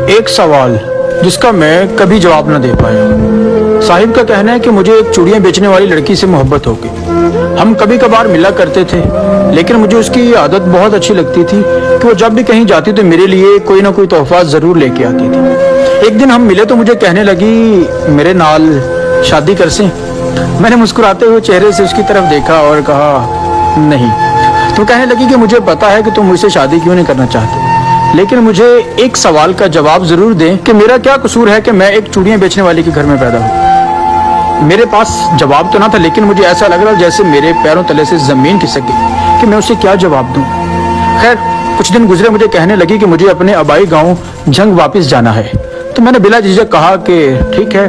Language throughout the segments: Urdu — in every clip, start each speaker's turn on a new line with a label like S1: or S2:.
S1: ایک سوال جس کا میں کبھی جواب نہ دے پایا۔ صاحب کا کہنا ہے کہ مجھے ایک چوڑیاں بیچنے والی لڑکی سے محبت ہو گئی۔ ہم کبھی کبھار ملا کرتے تھے، لیکن مجھے اس کی عادت بہت اچھی لگتی تھی کہ وہ جب بھی کہیں جاتی تو میرے لیے کوئی نہ کوئی تحفہ ضرور لے کے آتی تھی۔ ایک دن ہم ملے تو مجھے کہنے لگی میرے نال شادی کر سیں۔ میں نے مسکراتے ہوئے چہرے سے اس کی طرف دیکھا اور کہا نہیں۔ تو کہنے لگی کہ مجھے پتا ہے کہ تم مجھ سے شادی کیوں نہیں کرنا چاہتے، لیکن مجھے ایک سوال کا جواب ضرور دیں کہ میرا کیا قصور ہے کہ میں ایک چوڑیاں بیچنے والے کے گھر میں پیدا ہوں۔ میرے پاس جواب تو نہ تھا، لیکن مجھے ایسا لگ رہا جیسے میرے پیروں تلے سے زمین کھسک گئی کہ میں اسے کیا جواب دوں۔ خیر کچھ دن گزرے، مجھے کہنے لگی کہ مجھے اپنے آبائی گاؤں جھنگ واپس جانا ہے۔ تو میں نے بلا جھجک کہا کہ ٹھیک ہے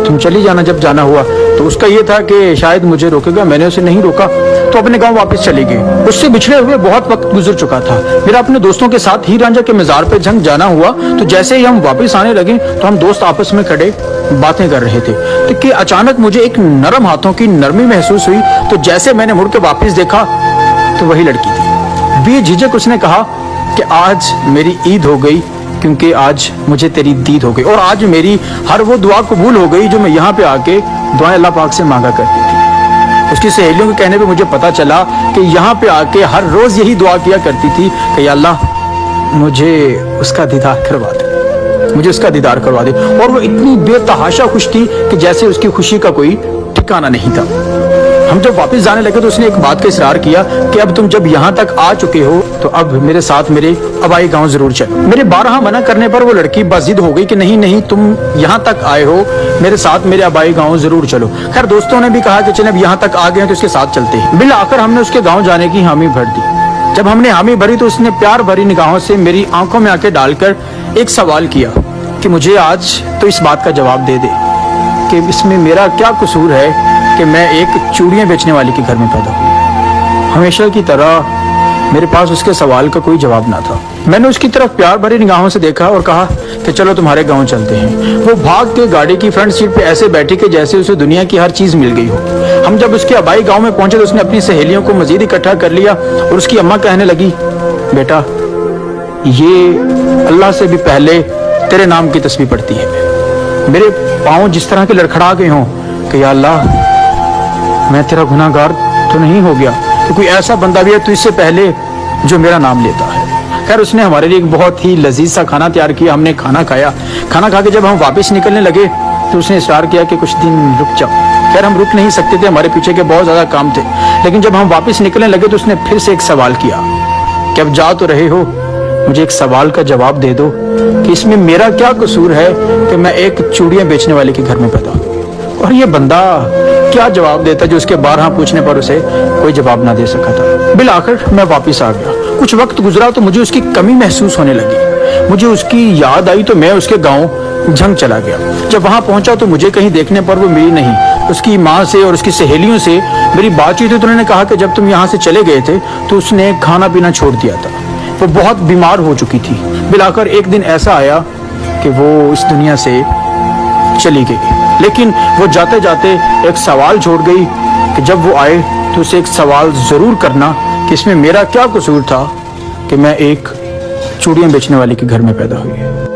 S1: تم چلی جانا جب جانا ہوا۔ تو اس کا یہ تھا کہ شاید مجھے روکے گا، میں نے اسے نہیں روکا تو اپنے گاؤں واپس چلی گئی۔ اس سے بچھڑے ہوئے بہت وقت گزر چکا تھا۔ میرا اپنے دوستوں کے ساتھ ہیر رانجھا کے مزار پہ جھنگ جانا ہوا تو جیسے ہی ہم واپس آنے لگے تو ہم دوست آپس میں کھڑے باتیں کر رہے تھے کہ اچانک مجھے ایک نرم ہاتھوں کی نرمی محسوس ہوئی۔ تو جیسے میں نے مڑ کے واپس دیکھا تو وہی لڑکی تھی۔ بے جھجک اس نے کہا کہ آج میری عید ہو گئی کیونکہ آج مجھے تیری دید ہو گئی، اور آج میری ہر وہ دعا قبول ہو گئی جو میں یہاں پہ آ کے دعائیں اللہ پاک سے مانگا کرتی تھی۔ اس کی سہیلیوں کے کہنے پہ مجھے پتا چلا کہ یہاں پہ آ کے ہر روز یہی دعا کیا کرتی تھی کہ یا اللہ مجھے اس کا دیدار کروا دے، مجھے اس کا دیدار کروا دے۔ اور وہ اتنی بے تحاشا خوش تھی کہ جیسے اس کی خوشی کا کوئی ٹھکانہ نہیں تھا۔ ہم جب واپس جانے لگے تو اس نے ایک بات کا اصرار کیا کہ اب تم جب یہاں تک آ چکے ہو تو اب میرے ساتھ میرے آبائی گاؤں ضرور چلو۔ میرے بارہا منع کرنے پر وہ لڑکی بضد ہو گئی کہ نہیں نہیں تم یہاں تک آئے ہو، میرے ساتھ میرے آبائی گاؤں ضرور چلو۔ خیر دوستوں نے بھی کہا کہ چلیں اب یہاں تک آ گئے ہیں تو اس کے ساتھ چلتے ہیں۔ بالآخر ہم نے اس کے گاؤں جانے کی حامی بھر دی۔ جب ہم نے حامی بھری تو اس نے پیار بھری نگاہوں سے میری آنکھوں میں آنکھیں ڈال کر ایک سوال کیا کہ مجھے آج تو اس بات کا جواب دے دے کہ اس میں میرا کیا قصور ہے کہ میں ایک چوڑیاں بیچنے والے کے گھر میں پیدا ہوئی۔ ہمیشہ کی طرح میرے پاس اس کے سوال کا کوئی جواب نہ تھا۔ میں نے اس کی طرف پیار بھری نگاہوں سے دیکھا اور کہا کہ چلو تمہارے گاؤں چلتے ہیں۔ وہ بھاگ کے گاڑی کی فرنٹ سیٹ پہ ایسے بیٹھی کہ جیسے اسے دنیا کی ہر چیز مل گئی ہو۔ ہم جب اس کے آبائی گاؤں میں پہنچے تو اس نے اپنی سہیلیوں کو مزید اکٹھا کر لیا اور اس کی اماں کہنے لگی بیٹا یہ اللہ سے بھی پہلے تیرے نام کی تسبیح پڑھتی ہے۔ میرے پاؤں جس طرح کے لڑکھڑا گئے ہوں کہ یا اللہ میں تیرا گناہ گار تو نہیں ہو گیا کہ کوئی ایسا بندہ بھی ہے تو اس سے پہلے جو میرا نام لیتا ہے۔ خیر اس نے ہمارے لیے ایک بہت ہی لذیذ سا کھانا تیار کیا۔ ہم نے کھانا کھایا۔ کھانا کھا کے جب ہم واپس نکلنے لگے تو اس نے اصرار کیا کہ کچھ دن رک جاؤ۔ خیر ہم رک نہیں سکتے تھے، ہمارے پیچھے کے بہت زیادہ کام تھے، لیکن جب ہم واپس نکلنے لگے تو اس نے پھر سے ایک سوال کیا کہ اب جا تو رہے ہو، مجھے ایک سوال کا جواب دے دو کہ اس میں میرا کیا قصور ہے کہ میں ایک چوڑیاں بیچنے والے کے گھر میں پیدا ہوں۔ اور یہ بندہ کیا جواب دیتا جو اس کے بارہا پوچھنے پر اسے کوئی جواب نہ دے سکا تھا۔ بالآخر میں واپس آ گیا۔ کچھ وقت گزرا تو مجھے اس کی کمی محسوس ہونے لگی۔ مجھے اس کی یاد آئی تو میں اس کے گاؤں جھنگ چلا گیا۔ جب وہاں پہنچا تو مجھے کہیں دیکھنے پر وہ ملی نہیں۔ اس کی ماں سے اور اس کی سہیلیوں سے میری بات چیت ہوئی تو انہوں نے کہا کہ جب تم یہاں سے چلے گئے تھے تو اس نے کھانا پینا چھوڑ دیا تھا، وہ بہت بیمار ہو چکی تھی۔ بالآخر ایک دن ایسا آیا کہ وہ اس دنیا سے چلی گئی، لیکن وہ جاتے جاتے ایک سوال چھوڑ گئی کہ جب وہ آئے تو اسے ایک سوال ضرور کرنا کہ اس میں میرا کیا قصور تھا کہ میں ایک چوڑیاں بیچنے والے کے گھر میں پیدا ہوئی۔